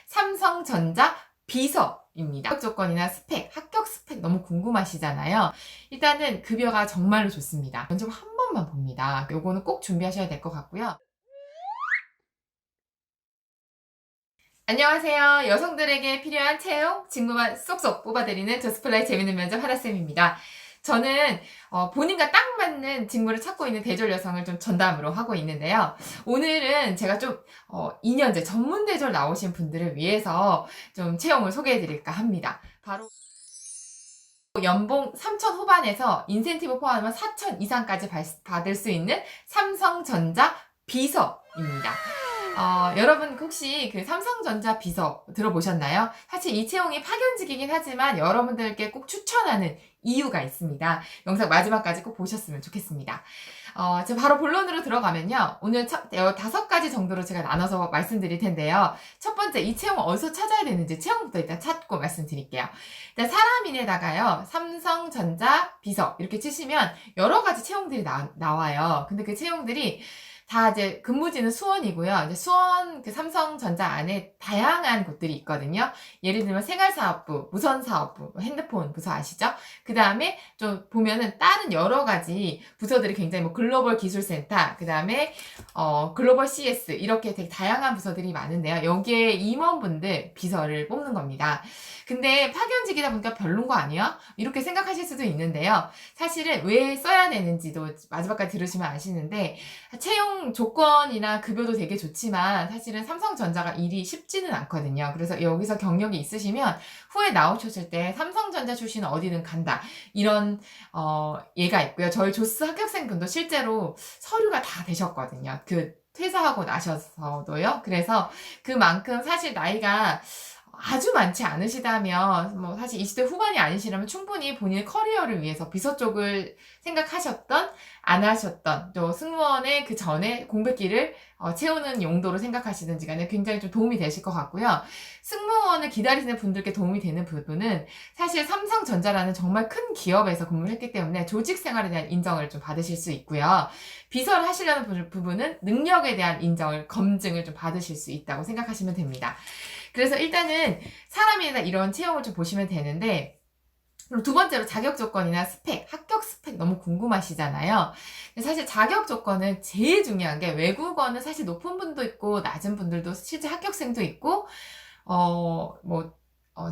삼성전자 비서입니다. 합격 조건이나 스펙, 합격 스펙 너무 궁금하시잖아요. 일단은 급여가 정말로 좋습니다. 면접 한 번만 봅니다. 요거는 꼭 준비하셔야 될 것 같고요. 안녕하세요. 여성들에게 필요한 채용, 직무만 쏙쏙 뽑아드리는 저스플라이 재밌는 면접 하라쌤입니다. 저는 본인과 딱 맞는 직무를 찾고 있는 대졸 여성을 좀 전담으로 하고 있는데요. 오늘은 제가 좀 2년제 전문 대졸 나오신 분들을 위해서 좀 채용을 소개해드릴까 합니다. 바로 연봉 3천 후반에서 인센티브 포함하면 4천 이상까지 받을 수 있는 삼성전자 비서입니다. 여러분 혹시 그 삼성전자 비서 들어보셨나요? 사실 이 채용이 파견직이긴 하지만 여러분들께 꼭 추천하는 이유가 있습니다. 영상 마지막까지 꼭 보셨으면 좋겠습니다. 제가 바로 본론으로 들어가면요. 오늘 5가지 정도로 제가 나눠서 말씀드릴 텐데요. 첫 번째, 이 채용 어디서 찾아야 되는지 채용부터 일단 찾고 말씀드릴게요. 일단 사람인에다가요. 삼성전자 비서 이렇게 치시면 여러 가지 채용들이 나와요. 근데 그 채용들이 다 이제 근무지는 수원이고요. 이제 수원 그 삼성전자 안에 다양한 곳들이 있거든요. 예를 들면 생활사업부, 무선사업부, 핸드폰 부서 아시죠? 그 다음에 좀 보면은 다른 여러 가지 부서들이 굉장히 뭐 글로벌 기술센터, 그 다음에 글로벌 CS 이렇게 되게 다양한 부서들이 많은데요. 여기에 임원분들 비서를 뽑는 겁니다. 근데 파견직이다 보니까 별론 거 아니야? 이렇게 생각하실 수도 있는데요. 사실은 왜 써야 되는지도 마지막까지 들으시면 아시는데 채용 조건이나 급여도 되게 좋지만 사실은 삼성전자가 일이 쉽지는 않거든요. 그래서 여기서 경력이 있으시면 후에 나오셨을 때 삼성전자 출신 어디든 간다. 이런 예가 있고요. 저희 조스 합격생분도 실제로 서류가 다 되셨거든요. 그 퇴사하고 나셔서도요. 그래서 그만큼 사실 나이가 아주 많지 않으시다면 뭐 사실 20대 후반이 아니시라면 충분히 본인의 커리어를 위해서 비서 쪽을 생각하셨던 안 하셨던 또 승무원의 그 전에 공백기를 채우는 용도로 생각하시든지 간에 굉장히 좀 도움이 되실 것 같고요. 승무원을 기다리시는 분들께 도움이 되는 부분은 사실 삼성전자라는 정말 큰 기업에서 근무를 했기 때문에 조직 생활에 대한 인정을 좀 받으실 수 있고요. 비서를 하시려는 부분은 능력에 대한 인정을 검증을 좀 받으실 수 있다고 생각하시면 됩니다. 그래서 일단은 사람이나 이런 채용을 좀 보시면 되는데 그럼 두 번째로 자격 조건이나 스펙, 합격 스펙 너무 궁금하시잖아요. 근데 사실 자격 조건은 제일 중요한 게 외국어는 사실 높은 분도 있고 낮은 분들도 실제 합격생도 있고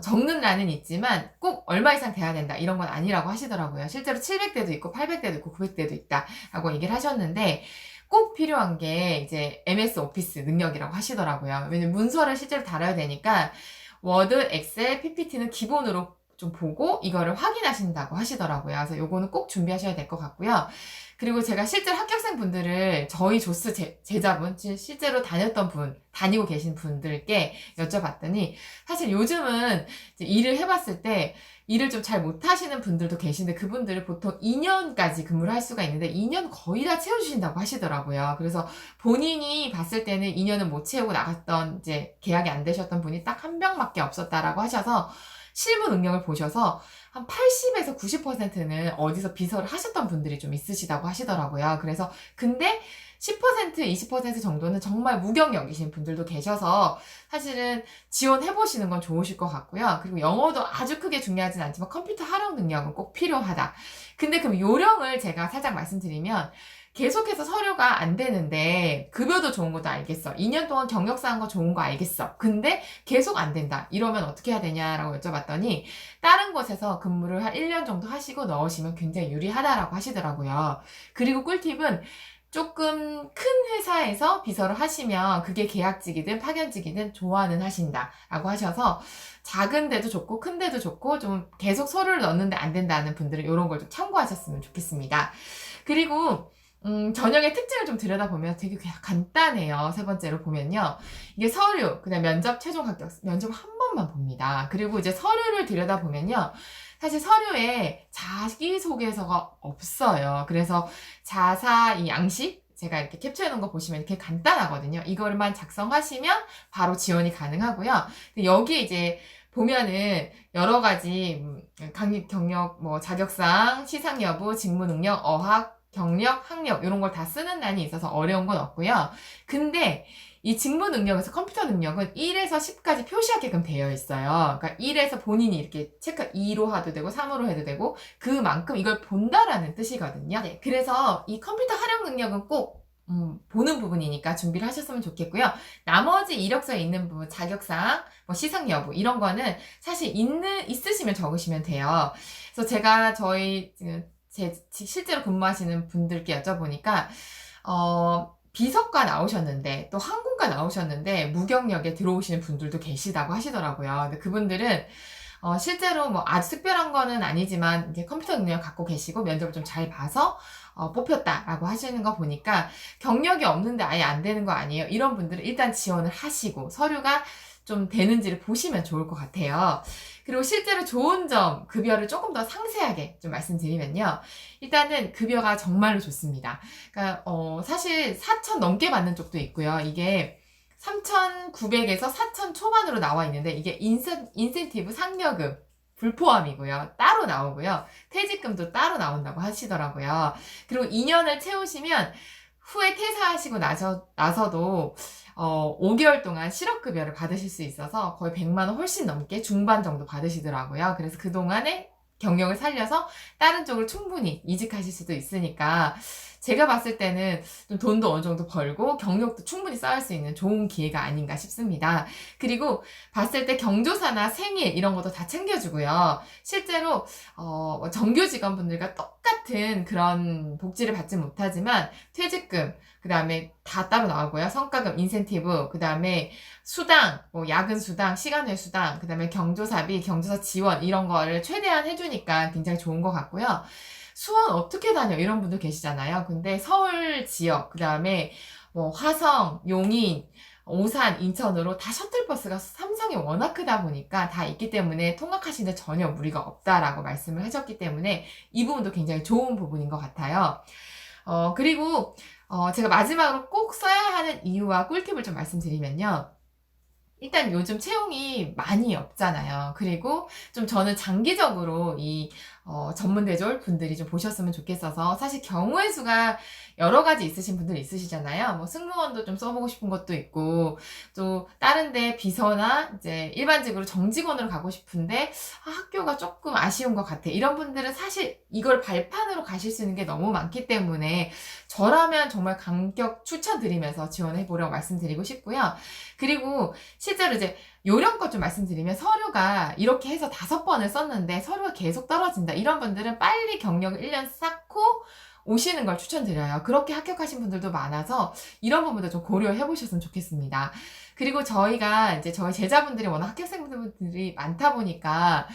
적는란은 있지만 꼭 얼마 이상 돼야 된다 이런 건 아니라고 하시더라고요. 실제로 700대도 있고 800대도 있고 900대도 있다라고 얘기를 하셨는데 꼭 필요한 게 이제 MS 오피스 능력이라고 하시더라고요. 왜냐면 문서를 실제로 다뤄야 되니까 워드, 엑셀, PPT는 기본으로 좀 보고 이거를 확인하신다고 하시더라고요. 그래서 요거는 꼭 준비하셔야 될 것 같고요. 그리고 제가 실제로 합격생 분들을 저희 조스 제자분, 실제로 다니고 계신 분들께 여쭤봤더니 사실 요즘은 이제 일을 해봤을 때 일을 좀 잘 못하시는 분들도 계신데 그분들을 보통 2년까지 근무를 할 수가 있는데 2년 거의 다 채워주신다고 하시더라고요. 그래서 본인이 봤을 때는 2년을 못 채우고 나갔던 이제 계약이 안 되셨던 분이 딱 한 명밖에 없었다라고 하셔서 실무 능력을 보셔서 한 80에서 90%는 어디서 비서를 하셨던 분들이 좀 있으시다고 하시더라고요. 그래서 근데 10%, 20% 정도는 정말 무경력이신 분들도 계셔서 사실은 지원해보시는 건 좋으실 것 같고요. 그리고 영어도 아주 크게 중요하진 않지만 컴퓨터 활용 능력은 꼭 필요하다. 근데 그럼 요령을 제가 살짝 말씀드리면 계속해서 서류가 안 되는데 급여도 좋은 것도 알겠어. 2년 동안 경력 쌓은 거 좋은 거 알겠어. 근데 계속 안 된다. 이러면 어떻게 해야 되냐라고 여쭤봤더니 다른 곳에서 근무를 한 1년 정도 하시고 넣으시면 굉장히 유리하다라고 하시더라고요. 그리고 꿀팁은 조금 큰 회사에서 비서를 하시면 그게 계약직이든 파견직이든 좋아는 하신다라고 하셔서 작은 데도 좋고 큰 데도 좋고 좀 계속 서류를 넣는데 안 된다는 분들은 이런 걸 좀 참고하셨으면 좋겠습니다. 그리고 전형의 특징을 좀 들여다보면 되게 그냥 간단해요. 세 번째로 보면요. 이게 서류, 그냥 면접, 최종 합격, 면접 한 번만 봅니다. 그리고 이제 서류를 들여다보면요. 사실 서류에 자기소개서가 없어요. 그래서 자사 이 양식, 제가 이렇게 캡처해 놓은 거 보시면 이렇게 간단하거든요. 이거만 작성하시면 바로 지원이 가능하고요. 근데 여기에 이제 보면은 여러 가지 강의 경력, 뭐 자격상, 시상 여부, 직무 능력, 어학, 경력, 학력 이런 걸 다 쓰는 난이 있어서 어려운 건 없고요. 근데 이 직무 능력에서 컴퓨터 능력은 1에서 10까지 표시하게끔 되어 있어요. 그러니까 1에서 본인이 이렇게 체크 2로 해도 되고 3으로 해도 되고 그만큼 이걸 본다라는 뜻이거든요. 네, 그래서 이 컴퓨터 활용 능력은 꼭 보는 부분이니까 준비를 하셨으면 좋겠고요. 나머지 이력서에 있는 부분, 자격사항, 뭐 시상 여부 이런 거는 사실 있으시면 적으시면 돼요. 그래서 제가 실제로 근무하시는 분들께 여쭤보니까 비서과 나오셨는데 또 항공과 나오셨는데 무경력에 들어오시는 분들도 계시다고 하시더라고요. 근데 그분들은 실제로 뭐 아주 특별한 거는 아니지만 이제 컴퓨터 능력 갖고 계시고 면접을 좀 잘 봐서 뽑혔다라고 하시는 거 보니까 경력이 없는데 아예 안 되는 거 아니에요. 이런 분들은 일단 지원을 하시고 서류가 좀 되는지를 보시면 좋을 것 같아요. 그리고 실제로 좋은 점, 급여를 조금 더 상세하게 좀 말씀드리면요. 일단은 급여가 정말로 좋습니다. 그러니까 사실 4천 넘게 받는 쪽도 있고요. 이게 3,900에서 4천 초반으로 나와 있는데 이게 인센티브 상여금 불포함이고요. 따로 나오고요. 퇴직금도 따로 나온다고 하시더라고요. 그리고 2년을 채우시면 후에 퇴사하시고 나서도 5개월 동안 실업급여를 받으실 수 있어서 거의 100만 원 훨씬 넘게 중반 정도 받으시더라고요. 그래서 그동안에 경력을 살려서 다른 쪽으로 충분히 이직하실 수도 있으니까 제가 봤을 때는 좀 돈도 어느 정도 벌고 경력도 충분히 쌓을 수 있는 좋은 기회가 아닌가 싶습니다. 그리고 봤을 때 경조사나 생일 이런 것도 다 챙겨주고요. 실제로 정규 직원분들과 똑같은 그런 복지를 받지 못하지만 퇴직금, 그 다음에 다 따로 나오고요. 성과금, 인센티브, 그 다음에 수당, 뭐 야근 수당, 시간외 수당, 그 다음에 경조사비, 경조사 지원 이런 거를 최대한 해주니까 굉장히 좋은 것 같고요. 수원 어떻게 다녀? 이런 분들 계시잖아요. 근데 서울 지역, 그 다음에 뭐 화성, 용인, 오산, 인천으로 다 셔틀버스가 삼성이 워낙 크다 보니까 다 있기 때문에 통학하시는데 전혀 무리가 없다라고 말씀을 하셨기 때문에 이 부분도 굉장히 좋은 부분인 것 같아요. 그리고 제가 마지막으로 꼭 써야 하는 이유와 꿀팁을 좀 말씀드리면요. 일단 요즘 채용이 많이 없잖아요. 그리고 좀 저는 장기적으로 이 전문대졸 분들이 좀 보셨으면 좋겠어서 사실 경우의 수가 여러 가지 있으신 분들 있으시잖아요. 뭐 승무원도 좀 써보고 싶은 것도 있고 또 다른데 비서나 이제 일반직으로 정직원으로 가고 싶은데 학교가 조금 아쉬운 것 같아. 이런 분들은 사실 이걸 발판으로 가실 수 있는 게 너무 많기 때문에 저라면 정말 강력 추천드리면서 지원해 보려고 말씀드리고 싶고요. 그리고 실제로 이제 요령껏 좀 말씀드리면 서류가 이렇게 해서 5번을 썼는데 서류가 계속 떨어진다. 이런 분들은 빨리 경력을 1년 쌓고 오시는 걸 추천드려요. 그렇게 합격하신 분들도 많아서 이런 부분도 좀 고려해 보셨으면 좋겠습니다. 그리고 저희가 이제 저희 제자분들이 워낙 합격생분들이 많다 보니까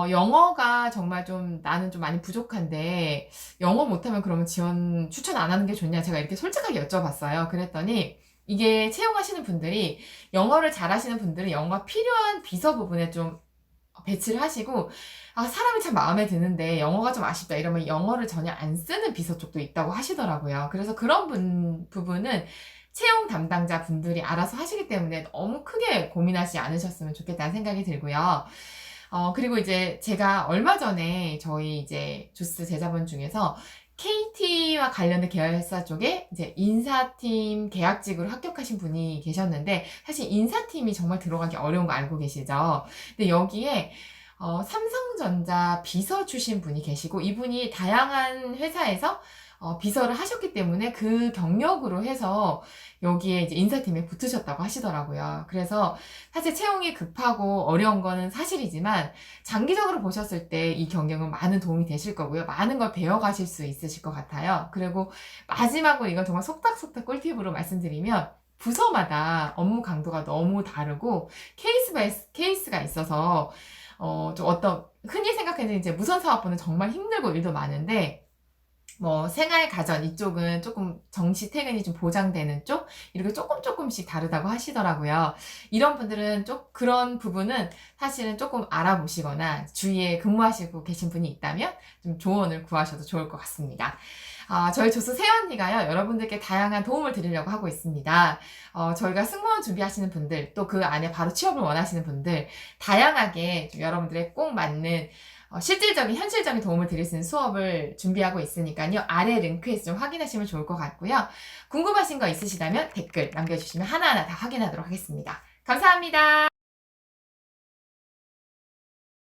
영어가 정말 좀 나는 좀 많이 부족한데 영어 못하면 그러면 지원 추천 안 하는 게 좋냐 제가 이렇게 솔직하게 여쭤봤어요. 그랬더니 이게 채용하시는 분들이 영어를 잘하시는 분들은 영어가 필요한 비서 부분에 좀 배치를 하시고 사람이 참 마음에 드는데 영어가 좀 아쉽다 이러면 영어를 전혀 안 쓰는 비서 쪽도 있다고 하시더라고요. 그래서 그런 부분은 채용 담당자 분들이 알아서 하시기 때문에 너무 크게 고민하지 않으셨으면 좋겠다는 생각이 들고요. 그리고 이제 제가 얼마 전에 저희 이제 조스 제자분 중에서 KT와 관련된 계열사 쪽에 이제 인사팀 계약직으로 합격하신 분이 계셨는데 사실 인사팀이 정말 들어가기 어려운 거 알고 계시죠? 근데 여기에 삼성전자 비서 출신 분이 계시고 이분이 다양한 회사에서 비서를 하셨기 때문에 그 경력으로 해서 여기에 이제 인사팀에 붙으셨다고 하시더라고요. 그래서 사실 채용이 급하고 어려운 거는 사실이지만 장기적으로 보셨을 때 이 경력은 많은 도움이 되실 거고요. 많은 걸 배워가실 수 있으실 것 같아요. 그리고 마지막으로 이건 정말 속닥속닥 꿀팁으로 말씀드리면 부서마다 업무 강도가 너무 다르고 케이스가 있어서 좀 흔히 생각하는 이제 무선사업부는 정말 힘들고 일도 많은데 뭐 생활 가전 이쪽은 조금 정시 퇴근이 좀 보장되는 쪽 이렇게 조금씩 다르다고 하시더라고요. 이런 분들은 그런 부분은 사실은 조금 알아보시거나 주위에 근무하시고 계신 분이 있다면 좀 조언을 구하셔도 좋을 것 같습니다. 저희 조수 새언니가요, 여러분들께 다양한 도움을 드리려고 하고 있습니다. 저희가 승무원 준비하시는 분들, 또 그 안에 바로 취업을 원하시는 분들, 다양하게 좀 여러분들의 꼭 맞는 실질적인 현실적인 도움을 드릴 수 있는 수업을 준비하고 있으니까요. 아래 링크에서 좀 확인하시면 좋을 것 같고요. 궁금하신 거 있으시다면 댓글 남겨주시면 하나하나 다 확인하도록 하겠습니다. 감사합니다.